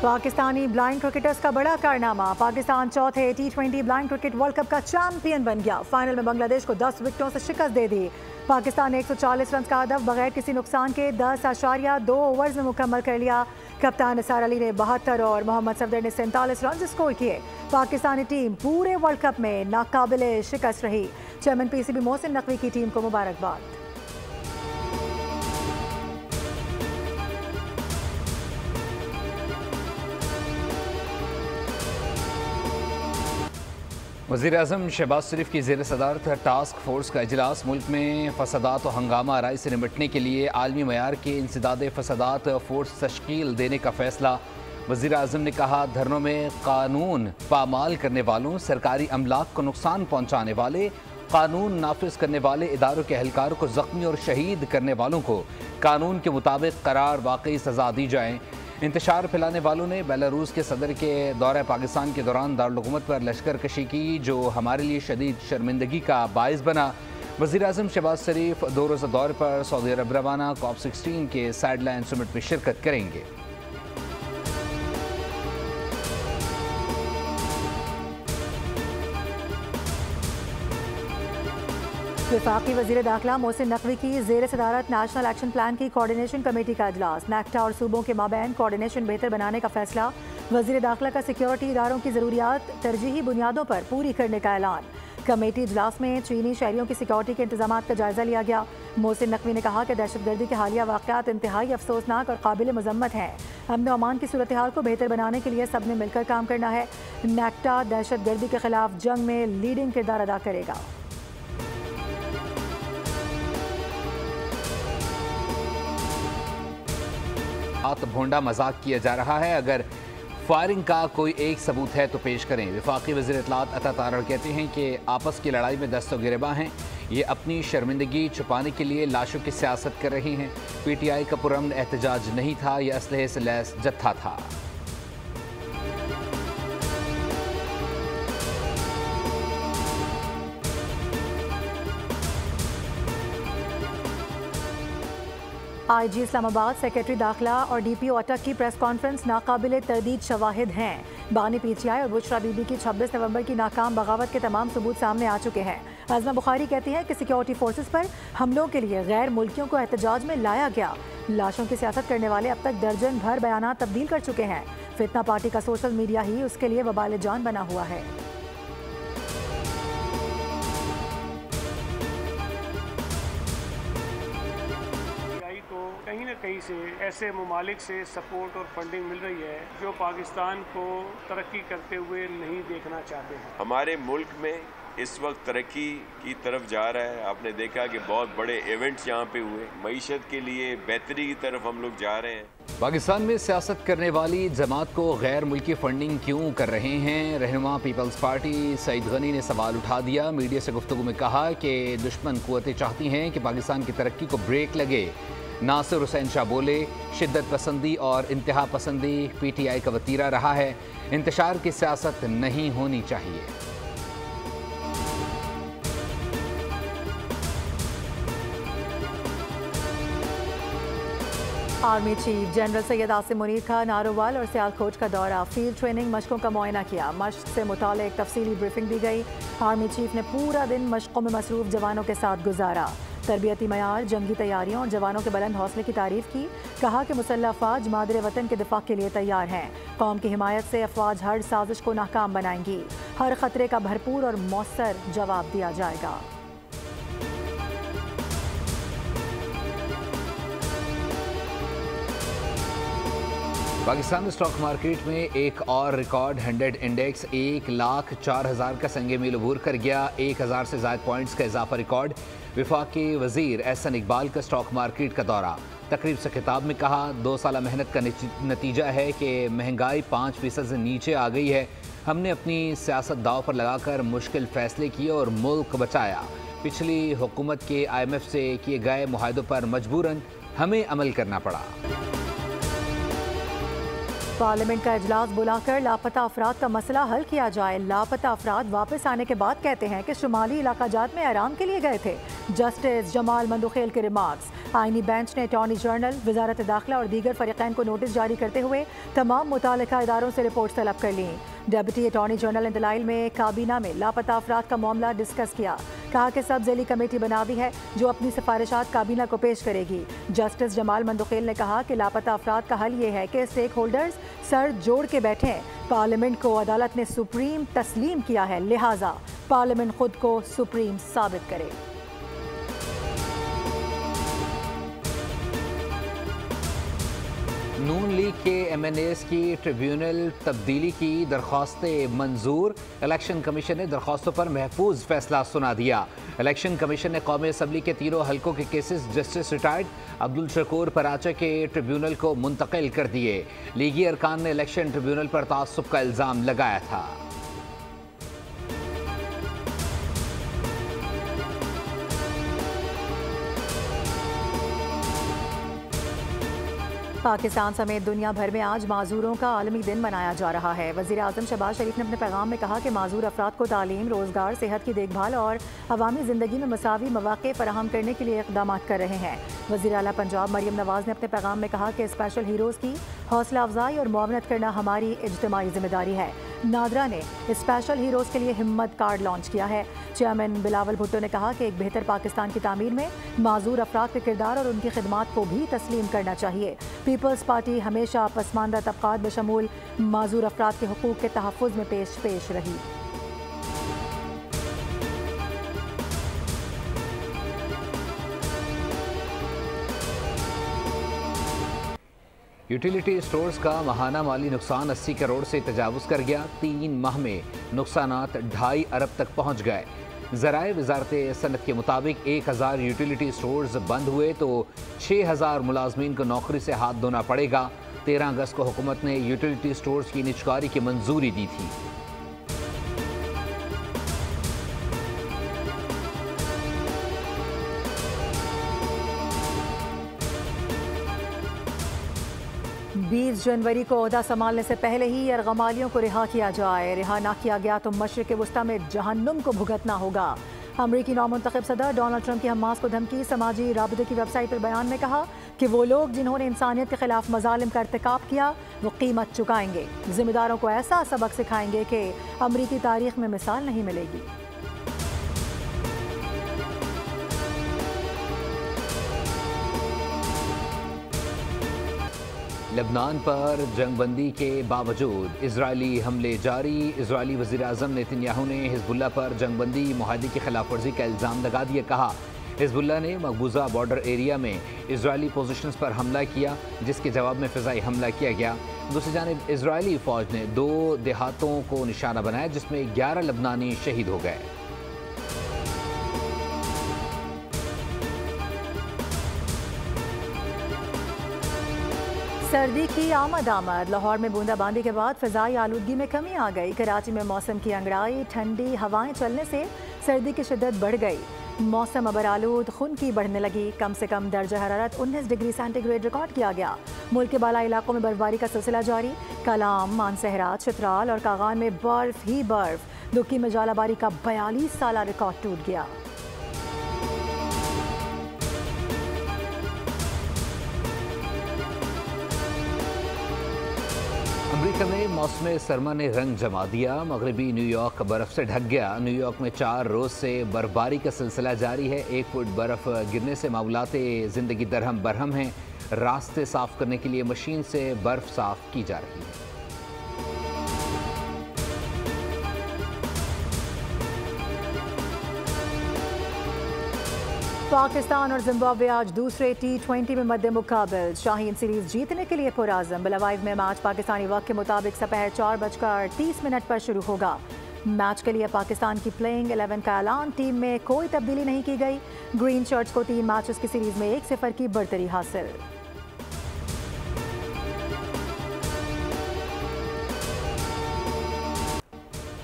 Pakistani blind cricketers का बड़ा कारनामा। पाकिस्तान चौथे T20 blind cricket world cup का चैंपियन बन गया। फाइनल में बांग्लादेश को 10 विकेटों से शिकस्त दे दी। पाकिस्तान ने 140 रन का हदफ बगैर किसी नुकसान के 10.2 ओवर्स में मुकम्मल कर लिया। कप्तान निसार अली ने 72 और मोहम्मद सफदर ने 47 रन स्कोर किए। पाकिस्तानी टीम पूरे वर्ल्ड कप में नाकाबिले शिकस्त रही। चेयरमैन PCB मोहसिन नकवी की टीम को मुबारकबाद। वज़ीर-ए-आज़म शहबाज शरीफ की ज़ेर सदारत टास्क फोर्स का इजलास। मुल्क में फसादात और हंगामा आराई से निपटने के लिए आलमी मयार के इंसदाद फसादात फोर्स तश्कील देने का फैसला। वज़ीर-ए-आज़म ने कहा, धरनों में कानून पामाल करने वालों, सरकारी अमलाक को नुकसान पहुँचाने वाले, कानून नाफिज करने वाले इदारों के एहलकारों को ज़ख्मी और शहीद करने वालों को कानून के मुताबिक करार वाकई सज़ा दी जाए। इंतशार फैलाने वालों ने बेलारूस के सदर के दौरे पाकिस्तान के दौरान दारुल हुकूमत पर लश्कर कशी की, जो हमारे लिए शदीद शर्मिंदगी का बायस बना। वज़ीर-ए-आज़म शहबाज शरीफ 2 रोज़ा दौरे पर सऊदी अरब रवाना। COP16 के साइडलाइन समिट में शिरकत करेंगे। वफाकी वज़ीर दाखिला मोहसिन नकवी की ज़ेर सदारत नेशनल एक्शन प्लान की कोऑर्डिनेशन कमेटी का इजलास। नेक्टा और सूबों के माबैन कोऑर्डिनेशन बेहतर बनाने का फैसला। वज़ीर दाखिला का सिक्योरिटी इदारों की ज़रूरियात तरजीही बुनियादों पर पूरी करने का ऐलान। कमेटी इजलास में चीनी शहरियों की सिक्योरिटी के इंतजाम का जायजा लिया गया। मोहसिन नकवी ने कहा कि दहशतगर्दी के हालिया वाक़यात इंतहाई अफसोसनाक और काबिल मजम्मत हैं। अमन अमान की सूरत हाल को बेहतर बनाने के लिए सबने मिलकर काम करना है। नेक्टा दहशतगर्दी के खिलाफ जंग में लीडिंग किरदार अदा करेगा। भोंडा मजाक किया जा रहा है, अगर फायरिंग का कोई एक सबूत है तो पेश करें। वफाकी वज़ीर इत्तलात अता तारड़ कहते हैं कि आपस की लड़ाई में दस्तों गिरबा हैं, ये अपनी शर्मिंदगी छुपाने के लिए लाशों की सियासत कर रही हैं। PTI का पुरअमन एहतजाज नहीं था, यह असलहे से लैस जत्था था। IG इस्लामाबाद, सेक्रेटरी दाखिला और DPO अटक की प्रेस कॉन्फ्रेंस नाकाबिले तरदीद शवाहिद हैं। बानी PTI और बुशरा बीबी की 26 नवंबर की नाकाम बगावत के तमाम सबूत सामने आ चुके हैं। अज़मा बुखारी कहती हैं कि सिक्योरिटी फोर्सेस पर हमलों के लिए गैर मुल्कियों को एहतजाज में लाया गया। लाशों की सियासत करने वाले अब तक दर्जन भर बयान तब्दील कर चुके हैं। फितना पार्टी का सोशल मीडिया ही उसके लिए वबाल जान बना हुआ है। कहीं न कहीं से ऐसे ममालिक से सपोर्ट और फंडिंग मिल रही है जो पाकिस्तान को तरक्की करते हुए नहीं देखना चाहते हैं। हमारे मुल्क में इस वक्त तरक्की की तरफ जा रहा है। आपने देखा कि बहुत बड़े इवेंट्स यहाँ पे हुए, मईशत के लिए बेहतरी की तरफ हम लोग जा रहे हैं। पाकिस्तान में सियासत करने वाली जमात को गैर मुल्की फंडिंग क्यों कर रहे हैं? रहनुमा पीपल्स पार्टी सईद गनी ने सवाल उठा दिया। मीडिया से गुफ्तगू में कहा कि दुश्मन कुव्वतें चाहती हैं कि पाकिस्तान की तरक्की को ब्रेक लगे। नासिर हुसैन शाह बोले, शिद्दत पसंदी और इंतहा पसंदी PTI का वतीरा रहा है, इंतशार की सियासत नहीं होनी चाहिए। Army chief general Syed Asim Munir का नारोवाल और सियालकोट का दौरा। फील्ड ट्रेनिंग मशकों का मुआयना किया। मश्क से मुतालिक तफसीली ब्रीफिंग दी गई। आर्मी चीफ ने पूरा दिन मशकों में मसरूफ जवानों के साथ गुजारा। तरबियती मयार, जंगी तैयारियों और जवानों के बुलंद हौसले की तारीफ की। कहा कि मुसल्लह अफवाज मादरे वतन के दिफा के लिए तैयार हैं। कौम की हिमायत से अफवाज हर साजिश को नाकाम बनाएंगी। हर खतरे का भरपूर और मौसर जवाब दिया जाएगा। पाकिस्तान स्टॉक मार्केट में एक और रिकॉर्ड 100 इंडेक्स 1,04,000 का संगे मील अबूर कर गया। 1000 से ज़ायद पॉइंट्स का इजाफा रिकॉर्ड। वफाकी वज़ीर एहसन इकबाल का स्टॉक मार्केट का दौरा। तकरीब से खिताब में कहा, 2 साल मेहनत का नतीजा है कि महंगाई 5% से नीचे आ गई है। हमने अपनी सियासत दाव पर लगाकर मुश्किल फैसले किए और मुल्क बचाया। पिछली हुकूमत के IMF से किए गए मुआहदों पर मजबूरन हमें अमल करना पड़ा। पार्लियामेंट का इजलास बुलाकर लापता अफराद का मसला हल किया जाए। लापता अफराद वापस आने के बाद कहते हैं कि शुमाली इलाका जात में आराम के लिए गए थे। जस्टिस जमाल मंदुखेल के रिमार्क्स। आईनी बेंच ने अटॉर्नी जनरल, वजारत दाखिला और दीगर फरीकैन को नोटिस जारी करते हुए तमाम मुतालिका इदारों से रिपोर्ट तलब कर ली। डेप्यूटी अटॉर्नी जनरल इंदलाइल में काबीना में लापता अफराद का मामला डिस्कस किया। कहा कि सब ज़ेली कमेटी बना दी है जो अपनी सिफारिशात काबीना को पेश करेगी। जस्टिस जमाल मंदुखेल ने कहा कि लापता अफराद का हल ये है कि स्टेक होल्डर्स सर जोड़ के बैठे हैं। पार्लियामेंट को अदालत ने सुप्रीम तस्लीम किया है, लिहाजा पार्लियामेंट खुद को सुप्रीम साबित करे। नून लीग के MNAs की ट्रिब्यूनल तब्दीली की दरख्वास्तें मंजूर। इलेक्शन कमीशन ने दरख्वास्तों पर महफूज फैसला सुना दिया। इलेक्शन कमीशन ने कौमी असम्बली के तीनों हलकों के cases justice retired Abdul Shakoor Parache के ट्रिब्यूनल को मुंतकिल कर दिए। लीगी अरकान ने इलेक्शन ट्रिब्यूनल पर तासुब का इल्ज़ाम लगाया था। पाकिस्तान समेत दुनिया भर में आज माजूरों का आलमी दिन मनाया जा रहा है। वज़ीर आज़म शहबाज शरीफ ने अपने पैगाम में कहा कि माजूर अफराद को तालीम, रोज़गार, सेहत की देखभाल और अवामी ज़िंदगी में मसावी मौक़े फराहम करने के लिए इक़दाम कर रहे हैं। वज़ीर आला पंजाब मरियम नवाज़ ने अपने पैगाम में कहा कि स्पेशल हीरोज़ की हौसला अफजाई और मुआवनत करना हमारी इज्तिमाई जिम्मेदारी है। नादरा ने स्पेशल हीरोज़ के लिए हिम्मत कार्ड लॉन्च किया है। चेयरमैन बिलावल भुट्टो ने कहा कि एक बेहतर पाकिस्तान की तामीर में माजूर अफराद के किरदार और उनकी खिदमात को भी तस्लीम करना चाहिए। पीपल्स पार्टी हमेशा पसमानदा तबकात बशमूल माजूर अफराद के हुकूक के तहफ़्फ़ुज़ में पेश रही। यूटिलिटी स्टोर्स का माहाना माली नुकसान 80 करोड़ से तजावुज़ कर गया। 3 माह में नुकसानात 2.5 अरब तक पहुँच गए। ज़राए वजारत सनत के मुताबिक 1000 यूटिलिटी स्टोर्स बंद हुए तो 6000 मुलाजमीन को नौकरी से हाथ धोना पड़ेगा। 13 अगस्त को हुकूमत ने यूटिलिटी स्टोर्स की निजकारी की मंजूरी दी थी। बीस जनवरी को ओहदा संभालने से पहले ही यरगमालियों को रिहा किया जाए। रिहा ना किया गया तो मशरिक़ वस्ता में जहन्नुम को भुगतना होगा। अमरीकी नौमुंतखब सदर डोनाल्ड ट्रंप की हमास को धमकी। समाजी राबते की वेबसाइट पर बयान में कहा कि वो लोग जिन्होंने इंसानियत के खिलाफ मजालिम का इर्तिकाब किया वो कीमत चुकाएंगे। जिम्मेदारों को ऐसा सबक सिखाएंगे कि अमरीकी तारीख में मिसाल नहीं मिलेगी। लेबनान पर जंगबंदी के बावजूद इजरायली हमले जारी। इजरायली वज़ीर आज़म नेतन्याहू ने हिज़्बुल्लाह पर जंगबंदी मुआहदे की खिलाफ वर्जी का इल्ज़ाम लगा दिया। कहा हिज़्बुल्लाह ने मकबूजा बॉर्डर एरिया में इजरायली पोजीशंस पर हमला किया जिसके जवाब में फ़िज़ाई हमला किया गया। दूसरी जानिब इजरायली फ़ौज ने 2 देहातों को निशाना बनाया जिसमें 11 लबनानी शहीद हो गए। सर्दी की आमद। लाहौर में बूंदाबांदी के बाद फ़िज़ाई आलूदगी में कमी आ गई। कराची में मौसम की अंगड़ाई, ठंडी हवाएं चलने से सर्दी की शिद्दत बढ़ गई। मौसम अबर आलूद, खुनकी बढ़ने लगी। कम से कम दर्जा हरारत 19 डिग्री सेंटीग्रेड रिकॉर्ड किया गया। मुल्क के बाला इलाकों में बर्फबारी का सिलसिला जारी। कलाम, मानसहरा, चित्राल और कागान में बर्फ ही बर्फ। दुक्की में जालाबारी का 42 साला रिकॉर्ड टूट गया। अमेरिका में मौसम सरमा ने रंग जमा दिया। मगरबी न्यूयॉर्क बर्फ से ढक गया। न्यूयॉर्क में 4 रोज से बर्फबारी का सिलसिला जारी है। 1 फुट बर्फ गिरने से मामूलाते ज़िंदगी दरहम बरहम हैं। रास्ते साफ करने के लिए मशीन से बर्फ साफ की जा रही है। पाकिस्तान और जिम्बाब्वे आज दूसरे T20 में मद्दे मुकाबल। शाहीन सीरीज जीतने के लिए पुराज़म। बिलावाइव में मैच पाकिस्तानी वक्त के मुताबिक दोपहर 4:30 पर शुरू होगा। मैच के लिए पाकिस्तान की प्लेइंग 11 का ऐलान। टीम में कोई तब्दीली नहीं की गई। ग्रीन शर्ट्स को 3 मैचेस की सीरीज में 1-0 की बढ़तरी हासिल।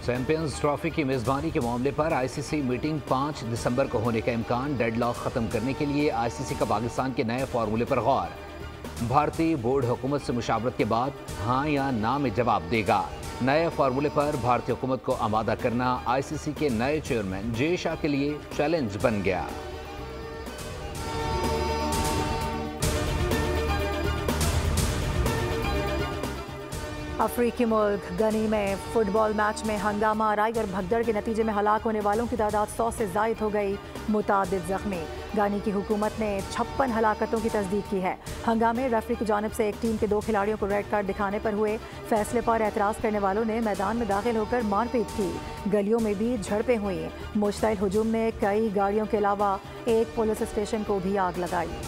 चैंपियंस ट्रॉफी की मेज़बानी के मामले पर ICC मीटिंग 5 दिसंबर को होने का इम्कान। डेडलॉक ख़त्म करने के लिए ICC का पाकिस्तान के नए फार्मूले पर गौर। भारतीय बोर्ड हुकूमत से मुशावरत के बाद हाँ या ना में जवाब देगा। नए फार्मूले पर भारतीय हुकूमत को आमादा करना ICC के नए चेयरमैन जे शाह के लिए चैलेंज बन गया। अफ्रीकी मुल्क गनी में फुटबॉल मैच में हंगामा आराई और भगदड़ के नतीजे में हलाक होने वालों की तादाद 100 से जायद हो गई, मुतादिद जख्मी। गानी की हुकूमत ने 56 हलाकतों की तस्दीक की है। हंगामे रेफरी की जानिब से एक टीम के 2 खिलाड़ियों को रेड कार्ड दिखाने पर हुए। फैसले पर एतराज़ करने वालों ने मैदान में दाखिल होकर मारपीट की। गलियों में भी झड़पें हुई। मुश्तइल हुजूम ने कई गाड़ियों के अलावा एक पुलिस स्टेशन को भी आग लगाई।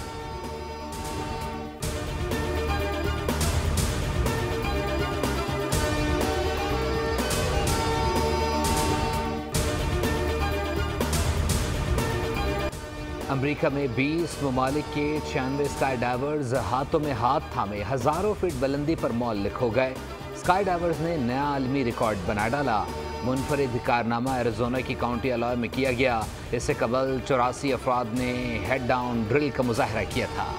अमेरिका में 20 ममालिक के 96 स्काई डाइवर्स हाथों में हाथ थामे हजारों फीट बुलंदी पर मौल्लिक हो गए। स्काई डाइवर्स ने नया आलमी रिकॉर्ड बना डाला। मुनफरिद कारनामा एरिज़ोना की काउंटी अलॉय में किया गया। इससे कबल 84 अफराद ने हेड डाउन ड्रिल का मुजाहरा किया था।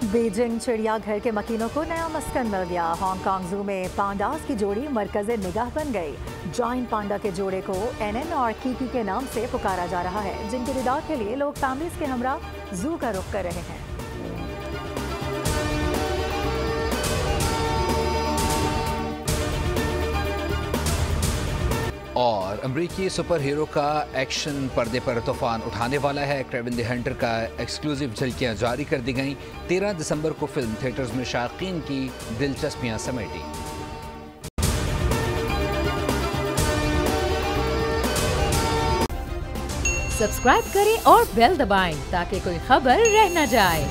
बीजिंग चिड़ियाघर के मकीनों को नया मस्कन मिल गया। हांगकांग जू में पांडास की जोड़ी मरकज़े निगाह बन गई। जॉइंट पांडा के जोड़े को NN और कीकी के नाम से पुकारा जा रहा है, जिनके दीदार के लिए लोग फैमिलीज के हमरा जू का रुख कर रहे हैं। और अमरीकी सुपर हीरो का एक्शन पर्दे पर तूफान उठाने वाला है। क्रेवन द हंटर का एक्सक्लूसिव झलकियां जारी कर दी गईं। 13 दिसंबर को फिल्म थिएटर्स में शायकीन की दिलचस्पियां समेटी। सब्सक्राइब करें और बेल दबाएं ताकि कोई खबर रह न जाए।